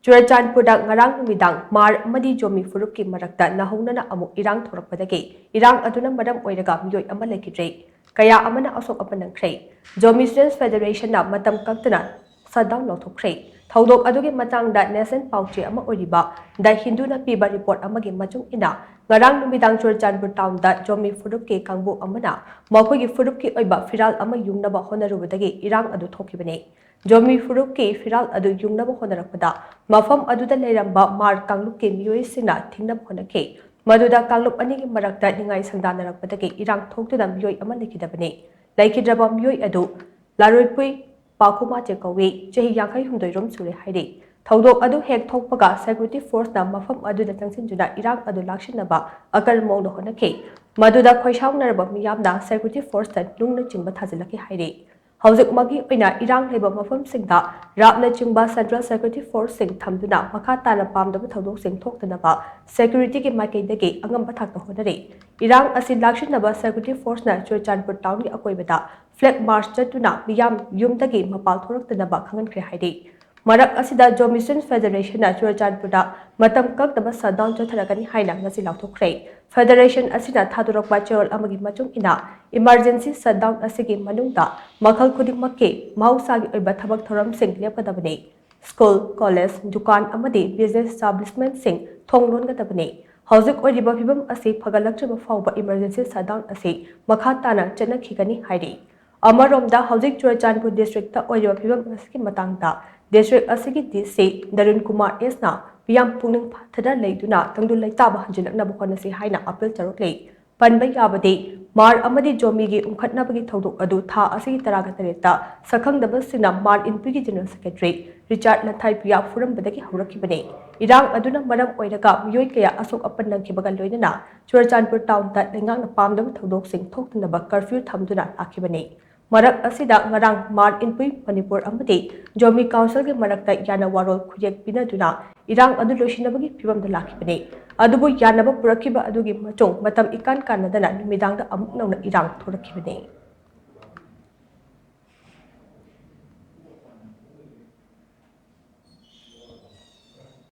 Churachandpurda ngarang numidang mar amadi jomi furukki marakta nahongnana amuk irang thorakpadagi irang aduna madam oiraga miyoi ama lekidre kaya amana asok apanangkhre Jomi Students Federation na matam kaktana shutdown lauthokkhre thaudok adugi matangda nation pauche ama oiriba da hindu na piba report amagi machung ina ngarang numidang Churachandpur town da jomi furukki kangbu amana makhoi gi furukki oiba firal ama yungnaba honarubadagi irang adu thokibane Jomi Furukki Firal adu yungnaba honarakpada mafam aduda leiramba mar kanglupki miyoi singna thingnaba honakhe maduda kanglup anigi marakta ningai sangdanarakpadagi irang thoktuna miyoi ama lekidabane laikidraba miyoi adu laroipui pakuma chekawi chehi yankai humdoi rom sure haire thaudok adu hek thokpaga security force na mafam aduda tangsinjuna irang adu lakshinaba akar mongda honakhe maduda khoisaunaraba miyamna security force ta nungna chingba thajilaki haire Hauzik magi oina irang leba mafam singda rapna chingba Central Security Force sing thamduna makha tana pamdaba thodok sing thoktanaba security ki maikaidagi angamba thakta honare irang asi lakshinaba Security Force na Churachandpur town gi akoibada flag march chatuna miyam yumdagi mapal thoraktanaba khangankhre haide Marak asida Jomi Students Federation na Churachandpurda matam kaktaba shutdown chatharagani haina ngasi lauthokkhre Federation asina thadurakpa cherol amagi machung ina emergency shutdown asigi manungda makhal khudingmakki mausagi oiba thabak thoram sing lepkadabane school college dukan amadi business establishment sing thonglongadabane hauzik oiriba phibam asi phagalakchaba fawba emergency shutdown asi makha tana chanakhigani hairi Amaromda hauzik Churachandpur district ta oiriba phibam asigi matangda District asigi DC Darun Kumar S na piyam pungning thada leiduna tangdu leitaba hanjilakna bukhanasi haina appeal charokle panba yabade mar amadi jomi gi umkhatnabagi thodok adu tha asigi taraga tareta sakhangdaba sina mar inpigi general secretary Richard Lathai piya furam badagi haurakibane irang aduna maram oiraga miyoi kaya asok apannangkibaga loinana Churachandpur town ta lengang pamdaba thodok sing thoktanaba curfew thamduna akibane Marak asida ngarang mar inpui Manipur amati Jomi Council ke marakta yana warol khujek pinaduna irang adu loisinabagi phibamda lakibane adubu yanaba purakiba adugi machung matam ikan kanadana numidangda amuk nauna irang thorakibane